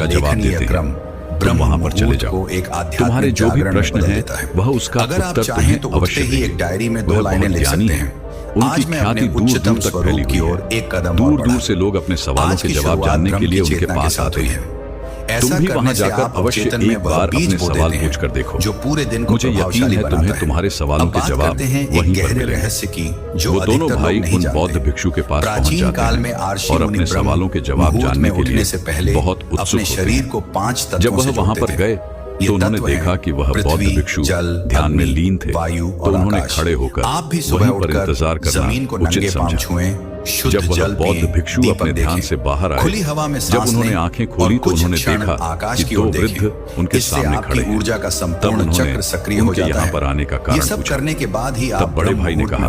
का जवाब देते हैं। तुम वहां पर चले जाओ। तुम्हारे जो भी प्रश्न हैं वह उसका उत्तर तुम्हें अवश्य ही एक डायरी में 2 लाइनें लिख सकते हैं। उनकी ख्याति दूर दूर तक फैली हुई है। दूर दूर से लोग अपने सवालों के जवाब जानने के लिए उनके पास आते हैं। तुम भी वहां जाकर अवश्य एक बार अपने सवाल पूछकर देखो। जो पूरे दिन को मुझे यकीन है तुम्हें तुम्हारे सवालों के जवाब वहीं पर मिलेंगे। वो दोनों भाई उन बौद्ध भिक्षु के पास पहुंच जाते हैं और अपने सवालों के जवाब जानने के लिए बहुत उत्सुक होते हैं। जब वह वहां पर गए तो उन्होंने देखा कि वह बौद्ध भिक्षु ध्यान में लीन थे, तो उन्होंने खड़े होकर वहीं पर इंतजार करना उचित समझा। जब वह बौद्ध भिक्षु अपने ध्यान से बाहर आए, जब उन्होंने आंखें खोली तो उन्होंने देखा कि 2 वृद्ध उनके सामने खड़े हैं। तब उन्होंने उनके यहाँ पर आने का कारण पूछा। तब बड़े भाई ने कहा,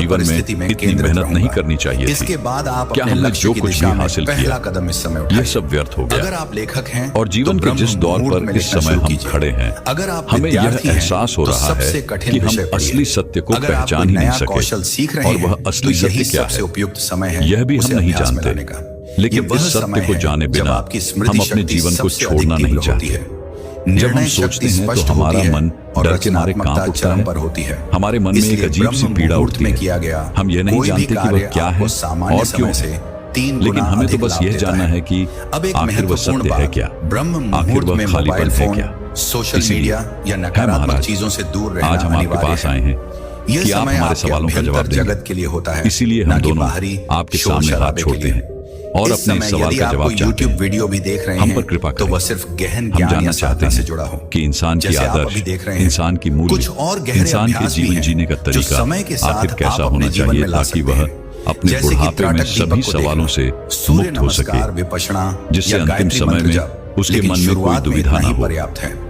जीवन में इतनी मेहनत नहीं करनी चाहिए थी। इसके बाद आप क्या अपने हमने लक्ष्य जो की कुछ दिशा भी में हासिल पहला किया कदम इस समय यह उठाइए। सब व्यर्थ हो अगर गया। आप लेखक हैं और जीवन तो के जिस ब्रह्म दौर मुहूर्त पर में इस लिखना समय शुरू हम कीजिए। खड़े हैं, अगर आप हमें यह विद्यार्थी हैं, एहसास हो तो रहा है सबसे कठिन कि हम विषय पढ़िए। असली सत्य को अगर आप पहचान कोई ही नहीं नया सके कौशल सीख रहे और हैं, वह तो असली यही सत्य क्या सबसे है उपयुक्त समय है यह भी हम उसे नहीं अभ्यास में जानते। लाने का। लेकिन ये वह इस सत्य समय को है जाने जब बिना आपकी स्मृति हम अपने शक्ति जीवन को सबसे छोड़ना अधिक नहीं तीव्र होती चाहते। है। जब हम निर्णय सोचते शक्ति हैं तो स्पष्ट हमारा होती है मन और डर के मारे रचनात्मकता कांप उठता चरम है। पर होती है। हमारे मन में एक इसलिए अजीब सी ब्रह्म पीड़ा मुहूर्त उठती में है। किया गया हम यह नहीं कोई भी जानते कि कार्य वह क्या आपको है सामान्य और क्यों समय से है। 3 लेकिन गुना हमें तो अधिक बस लाभ यह देता जानना है कि अब एक आखिर वह महत्वपूर्ण सत्य है बात, क्या, ब्रह्म आखिर मुहूर्त वह में खालीपन मोबाइल है फोन, क्या। सोशल इसलिए मीडिया या है नकारात्मक महाराज, चीजों से दूर रहना आज हम आपके अनिवार्य पास है। आए हैं यह कि आप समय हमारे आपके सवालों का जवाब अभ्यंतर देंगे। जगत के लिए होता है, इसीलिए ना हम कि दोनों बाहरी आपके शोर सामने हाथ शराबे के छोड़ते लिए। हैं और इस अपने इस समय सवाल यदि का आप जवाब कोई चाहते YouTube हैं। वीडियो भी देख रहे हम हैं पर कृपा तो करें। वह सिर्फ गहन हम ज्ञान जानना या चाहते साधना से हैं जुड़ा हो कि इंसान की जैसे आप आदर्श, अभी देख रहे हैं। इंसान की मूल्य, कुछ और गहरे इंसान के अभ्यास भी जीवन हैं, जीने का जो तरीका समय के साथ आखिर कैसा आप अपने होना जीवन चाहिए में ला ताकि सकते वह हैं। अपने जैसे कि बुढ़ापे में त्राटक सभी दीपक को सवालों देखना, से सूर्य मुक्त हो सके, नमस्कार, विपश्यना जिससे या अंतिम गायत्री समय मंत्र में जप। उसके लेकिन मन में कोई शुरुआत में दुविधा इतना न ही हो। पर्याप्त है।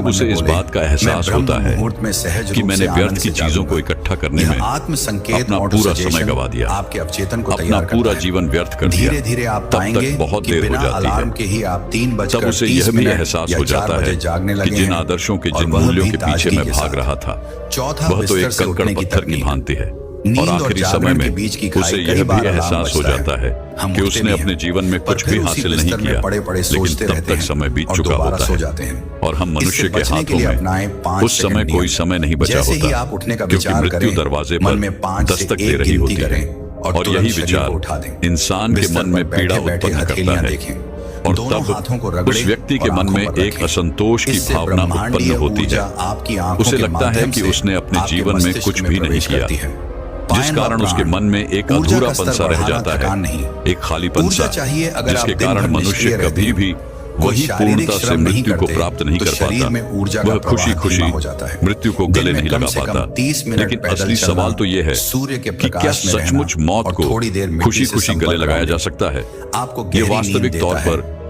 जब उसे इस बात का एहसास होता है कि मैंने व्यर्थ की चीजों को इकट्ठा करने में आत्म संकेत अपना पूरा समय गवा दिया, आपके अवचेतन को अपना तैयार पूरा करता है। जीवन व्यर्थ कर दिया, धीरे धीरे आप तब पाएंगे तक बहुत कि देर हो बिना जाती अलार्म है। के ही आप 3:30 तब उसे यह भी एहसास हो जाता है जागने कि लगे जिन हैं आदर्शों के और जिन वह मूल्यों भी के पीछे ताजगी मैं के भाग साथ। रहा था चौथा, वह तो बिस्तर एक से कंकड़ उठने की पत्थर की तकनीक। भांति है। नींद और और आखिरी जागरण समय में के बीच की उसे खाई यह कई भी बार एहसास अलार्म हो बजता जाता है हम कि उठते उसने नहीं अपने हैं। जीवन में पर कुछ फिर भी उसी हासिल नहीं बिस्तर में किया, पड़े-पड़े लेकिन सोचते तब रहते तक हैं समय बीत और चुका दोबारा होता सो है। जाते हैं। और हम मनुष्य इससे के बचने के हाथों लिए में अपनाएं 5 उस समय सेकंड कोई नियम। समय नहीं बचा जैसे ही होता, आप उठने का क्योंकि विचार मृत्यु करें, दरवाजे मन पर में 5 से दस्तक दे 1 रही गिनती होती है। करें और और तुरंत यही शरीर विचार को उठा दें। इंसान के बिस्तर मन में पर पीड़ा बैठे-बैठे उत्पन्न करता हथेलियां है, देखें। और दोनों तब हाथों को उस रगड़ें व्यक्ति के और मन आंखों में पर एक रखें। असंतोष की इससे भावना ब्रह्मांडीय उत्पन्न होती ऊर्जा है। आपकी आंखों उसे के लगता है माध्यम कि से उसने अपने आपके जीवन में मस्तिष्क कुछ में भी नहीं प्रवेश किया, करती है। जिस पायन कारण व उसके प्राण, मन में एक ऊर्जा का अधूरापन स्तर सा रह बढ़ाना जाता थकान है, नहीं। एक खालीपन ऊर्जा सा, चाहिए अगर जिसके आप दिन कारण भर मनुष्य निष्क्रिय रहते कभी हैं। भी कोई वही शारीरिक पूर्णता से श्रम नहीं मृत्यु को करते, प्राप्त नहीं तो कर शरीर पाता। में ऊर्जा का वह प्रवाह खुशी खुशी धीमा हो जाता है। मृत्यु को दिन गले में नहीं कम लगा से कम पाता। 30 मिनट लेकिन पैदल असली चलना, सवाल तो यह है सूर्य के कि क्या प्रकाश में रहना सचमुच मौत और को थोड़ी देर मिट्टी खुशी से खुशी संपर्क गले लगाया बनाना जा सकता है? आपको ये गहरी वास्तविक नींद तौर देता है पर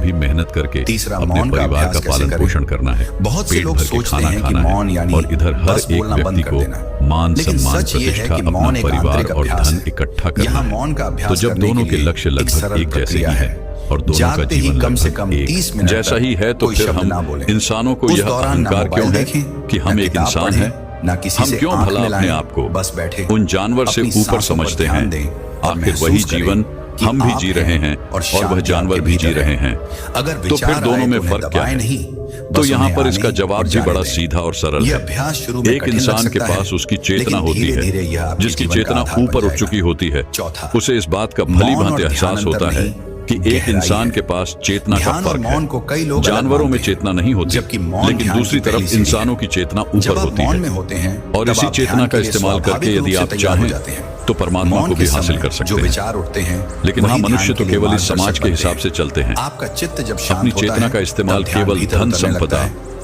भी मेहनत करके तीसरा, अपने मौन का परिवार अभ्यास का कैसे पालन करें? पोषण करना है। बहुत से पेट लोग भर के सोचते खाना हैं कि खाना है मौन यानी और इधर हर बस एक बोलना बंद व्यक्ति कर को देना। मान लेकिन सम्मान सच ये है प्रतिष्ठा कि अपना मौन एक परिवार आंतरिक और अभ्यास धन है। इकट्ठा करना यहाँ है। मौन का अभ्यास तो जब करने दोनों के के लिए लक्ष्य एक लगभग सरल एक जैसे प्रक्रिया ही है। हैं और दोनों का जागते ही जीवन कम से लगभग कम एक 30 मिनट जैसा तक ही है, तो कोई फिर शब्द ना हम बोलें। इंसानों को उस यह दौरान ना अहंकार क्यों मोबाइल है देखें, कि ना हम एक किताब इंसान पढ़ें, हैं? ना किसी हम से क्यों आंख भला अपने मिलाएं, आप को बस बैठे उन जानवर से अपनी ऊपर सांसों पर समझते ध्यान हैं? दें और आखिर महसूस वही करें जीवन कि हम भी आप जी रहे हैं और और वह जानवर भी जी रहे हैं। अगर तो फिर विचार दोनों आए में तो उन्हें फर्क क्या दबाएं है? नहीं, तो बस यहाँ उन्हें पर आने इसका जवाब और भी जाने बड़ा दें। सीधा और सरल यह है। अभ्यास शुरू में एक कठिन लग इंसान के सकता है, पास उसकी चेतना लेकिन होती धीरे-धीरे यह है, आपके जिसकी जीवन का चेतना आधार बन ऊपर उठ जाएगा। चुकी होती है। चौथा, उसे इस बात का मौन भली और भांति ध्यान एहसास अंतर होता है नहीं, कि एक गहराई इंसान है। के पास चेतना का ध्यान और फर्क मौन है। को कई लोग अलग जानवरों में मानते हैं, चेतना नहीं होती, जबकि मौन लेकिन ध्यान दूसरी की पहली तरफ सीढ़ी इंसानों है। की चेतना जब ऊपर आप होती मौन है में होते हैं और तब इसी आप चेतना ध्यान का के लिए इस्तेमाल स्वाभाविक करके रूप यदि से आप तैयार हो चाहें जाते हैं। तो परमात्मा मौन को के भी हासिल समय कर सकते जो हैं। विचार उठते हैं, लेकिन वही हाँ, ध्यान मनुष्य के तो लिए केवल इस मार्गदर्शक समाज के बनते हिसाब हैं। से चलते हैं। आपका चित्त जब शांत अपनी होता चेतना है, का इस्तेमाल तब ध्यान केवल भीतर धन उतरने लगता संपदा है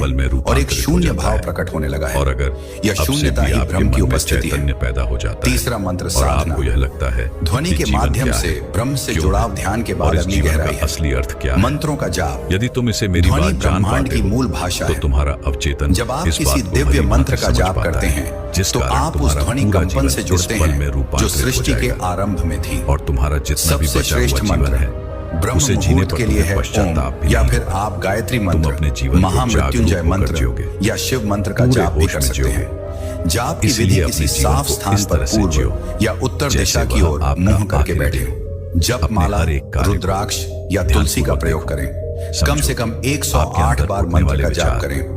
पल में हैं और एक रूपांतरित हो शून्य जाता भाव है। प्रकट होने लगा है। और अगर यह अब से शून्यता भी ही आपके ब्रह्म की मन में उपस्थिति चैतन्य है। पैदा हो जाता है तीसरा मंत्र और साधना। आपको यह लगता है ध्वनि कि के जीवन माध्यम क्या से है, ब्रह्म से क्यों जुड़ाव है, ध्यान के और बाद इस अगली जीवन गहराई का है। असली अर्थ क्या है। मंत्रों का जाप। यदि तुम इसे मेरी ध्वनि बात जान ब्रह्मांड पाते की हो मूल भाषा तो है। तुम्हारा अवचेतन जब आप इस किसी बात को दिव्य भली मंत्र भांति का समझ जाप पाता करते है, हैं जिस तो कारण आप उस तुम्हारा ध्वनि पूरा कंपन से जीवन जुड़ते इस पल में हैं जो रूपांतरित हो सृष्टि के जाएगा। आरंभ में थी। और तुम्हारा जितना भी सबसे बचा हुआ श्रेष्ठ जीवन मंत्र है ब्रह्म उसे जीने मुहूर्त पर के लिए है पश्चाताप ओम, भी या नहीं फिर होगा। आप गायत्री तुम मंत्र, अपने जीवन को महामृत्युंजय जागरूक होकर मंत्र जियोगे। या शिव मंत्र का पूरे जाप भी होश कर में सकते जियोगे। हैं। जाप की इसीलिए विधि अपने किसी जीवन साफ को स्थान इस पर तरह से पूर्व जियो या उत्तर जैसे दिशा की वह ओर आपका मुंह करके आखिरी बैठे। दिन। जप अपने माला, हर एक कार्य को रुद्राक्ष या तुलसी का ध्यानपूर्वक प्रयोग देखो। करें। समझो, कम से कम आपके 108 अंदर बार उठने मंत्र वाले का जाप विचार करें।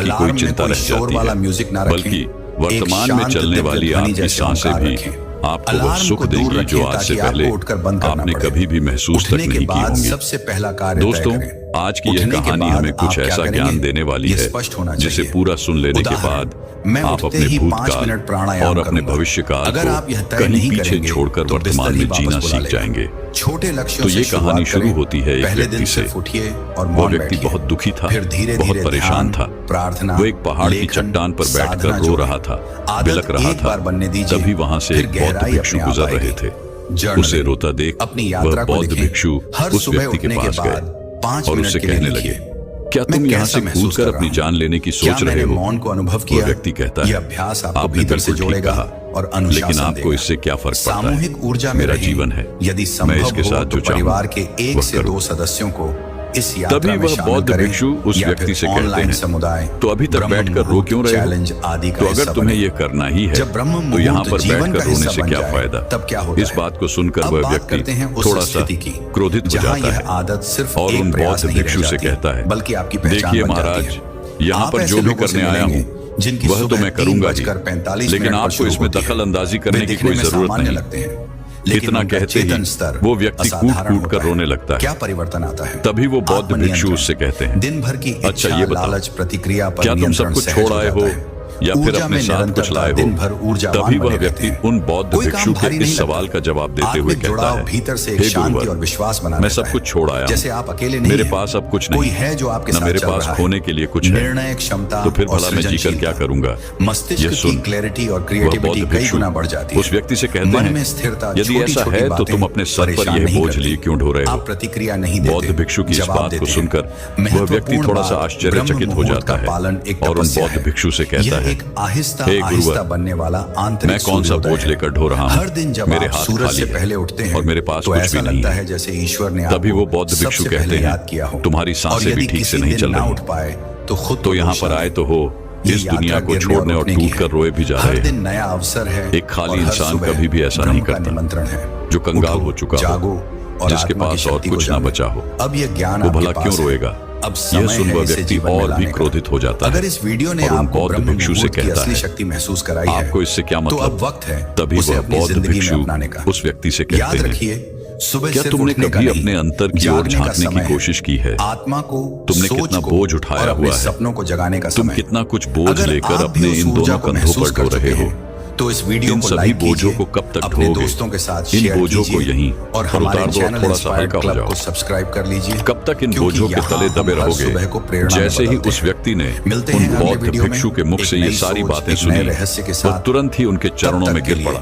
की कोई चिंता रह जाती है, बल्कि वर्तमान में चलने वाली आपकी सांसें भी आपको वो सुख देंगी जो आज से पहले आपने कभी भी महसूस तक नहीं की होंगी। सबसे पहला कार्य दोस्तों, आज की यह कहानी हमें कुछ ऐसा ज्ञान देने वाली है जिसे पूरा सुन लेने के बाद आप अपने भूतकाल और अपने भविष्य काल को कहीं पीछे छोड़कर वर्तमान में जीना सीख जाएंगे। छोटे लक्ष्यों तो ये कहानी शुरू होती है एक व्यक्ति से। वो व्यक्ति बहुत दुखी था, बहुत परेशान था। वो एक पहाड़ की चट्टान पर बैठकर रो रहा था, बिलख रहा था। तभी वहां से एक बौद्ध भिक्षु गुजर रहे थे। उसे रोता देख वह बौद्ध भिक्षु उस व्यक्ति के पास गए और उससे कहने लगे, क्या तुम यहाँ से कूदकर अपनी जान लेने की सोच रहे हो? मौन को अनुभव वो किया? व्यक्ति कहता यह है, अभ्यास आपको आपने भीतर से बिल्कुल ठीक जोड़ेगा कहा, और अनुशासन लेकिन आपको देगा। इससे क्या फर्क पड़ता है? सामूहिक ऊर्जा में मेरा रहें। जीवन है, यदि मैं संभव इसके हो साथ तो जो चाहूं, परिवार के एक वह से करूं। 2 सदस्यों को इस यात्रा तभी में वह शामिल बौद्ध करें, भिक्षु उस या व्यक्ति फिर से कहते ऑनलाइन हैं, समुदाय, तो अभी तक ब्रह्म बैठकर रो मुहूर्त क्यों रहे चैलेंज हो? आदि का तो अगर हिस्सा तुम्हें बने। ये करना ही है, जब ब्रह्म तो यहाँ मुहूर्त पर जीवन बैठकर का रोने हिस्सा से बन क्या जाए, फायदा? तब क्या होता इस है? बात को सुनकर अब वह बात व्यक्ति करते हैं उस थोड़ा सा स्थिति की, क्रोधित हो जहाँ जाता यह है आदत सिर्फ और एक उन प्रयास बौद्ध नहीं रह भिक्षु से जाती, कहता है, बल्कि आपकी पहचान देखिए बन जाती महाराज, है। यहाँ आप पर ऐसे जो भी लोगों से करने आया मिलेंगे, हूँ जिनकी वह तो सुबह मैं करूंगा ही, 3:45 लेकिन मिनट पर आपको शुरू इसमें होती है। दखल अंदाजी वे करने की दिखने कोई में जरूरत सामान्य नहीं। लगते हैं, लेकिन इतना उनका कहते चेतन ही स्तर वो व्यक्ति कूद असाधारण कूद कर होता है। रोने लगता है। क्या परिवर्तन आता है? तभी वो बौद्ध भिक्षु आत्मनियंत्रण। उससे कहते हैं, दिन भर की अच्छा इच्छा, ये बताओ, लालच, प्रतिक्रिया पर क्या तुम सब नियंत्रण कुछ सहज छोड़ आए हो जाता है। या फिर ऊर्जा अपने में साथ कुछ निरंतरता, लाए दिन हो? भर ऊर्जावान तभी वह बने व्यक्ति रहते हैं। उन बौद्ध कोई भिक्षु काम के भारी इस नहीं सवाल लगता। का जवाब देते आत्मिक हुए कहता जुड़ाव है, भीतर से एक हे शांति गुरुवर, और विश्वास बना मैं रहता सब है। कुछ छोड़ आया जैसे हूं। आप अकेले नहीं मेरे हैं। पास अब कुछ नहीं, कोई है जो आपके न साथ मेरे चल पास रहा है। खोने के लिए कुछ है। निर्णय क्षमता तो फिर और भला मैं जीकर क्या सृजनशीलता। करूंगा? मस्तिष्क ये की सुन, क्लैरिटी और वह क्रिएटिविटी बौद्ध कई भिक्षु गुना बढ़ जाती है। उस व्यक्ति से कहते मन हैं, में स्थिरता, यदि ऐसा छोटी-छोटी है तो बातें तुम अपने सर पर परेशान यह नहीं बोझ करती। लिए क्यों ढो रहे हो? आप प्रतिक्रिया नहीं देते, बौद्ध भिक्षु की इस जवाब बात को देते हैं। सुनकर वह व्यक्ति महत्वपूर्ण थोड़ा सा बात, आश्चर्यचकित ब्रह्म हो मुहूर्त जाता का पालन है एक और उन तपस्या बौद्ध है। भिक्षु से कहता यह है, एक आहिस्ता हे आहिस्ता गुरुवर, बनने वाला आंतरिक मैं कौन सा सूर्योदय बोझ है। लेकर ढो रहा हूँ? हर दिन जब मेरे आप हाथ सूरज खाली से है पहले उठते हैं और मेरे पास तो कुछ ऐसा भी नहीं लगता है। है जैसे ईश्वर ने तभी आपको वो बौद्ध भिक्षु सबसे कहते पहले हैं, याद किया हो। तुम्हारी सांसें और भी यदि ठीक किसी से नहीं दिन चल ना रही। उठ पाए तो खुद तो को यहाँ दोष पर न आए दें। तो हो, ये इस दुनिया यात्रा को गिरने छोड़ने और उठने की टूट कर है। रोए भी जा हर रहे दिन हैं। नया अवसर है। एक खाली और हर इंसान सुबह कभी भी ऐसा ब्रह्म नहीं का करता, निमंत्रण है। जो कंगाल उठो, हो चुका हो, जागो और जिसके आत्मा की पास और शक्ति को कुछ ना जानो। बचा हो। अब ये ज्ञान वो आपके भला पास क्यों है। रोएगा? अब यह समय सुन है वह इसे व्यक्ति जीवन में और भी लाने का। क्रोधित हो जाता है अगर इस वीडियो ने और उन आपको बौद्ध ब्रह्म भिक्षु से मुहूर्त की कहता असली है, शक्ति महसूस कराई है, आपको इससे क्या तो मतलब? अब वक्त है तभी उसे वह अपनी बौद्ध जिंदगी में भिक्षु अपनाने का। उस व्यक्ति से कहते याद हैं, रखिए, सुबह क्या सिर्फ तुमने उठने का कभी नहीं, अपने अंतर की ओर जागने का झांकने समय की है। कोशिश की है? आत्मा को, तुमने सोच कितना को बोझ उठाया और अपने हुआ है? सपनों को जगाने का तुम समय। कितना कुछ बोझ अगर लेकर आप अपने भी उस इन ऊर्जा दोनों को कंधों महसूस पर कर ढो रहे चुके हो, हैं, तो इस वीडियो इन को सभी लाइक बोझों कीजिए, को कब तक अपने ढोओगे? दोस्तों के साथ इन शेयर बोझों को कीजिए यहीं और पर हमारे उतार दो, चैनल थोड़ा सा इंस्पायर्ड हल्का हो क्लब जाओ। को सब्सक्राइब कर लीजिए। कब तक इन क्योंकि बोझों के यहाँ तले दबे हम हर रहोगे? सुबह को प्रेरणा में जैसे ही बदलते उस हैं। व्यक्ति ने मिलते उन हैं अगले बौद्ध वीडियो में भिक्षु के मुख एक से ये नई सारी सोच, बातें एक नए सुनी, रहस्य के वो साथ। तुरंत ही उनके तब चरणों तक में के गिर लिए पड़ा।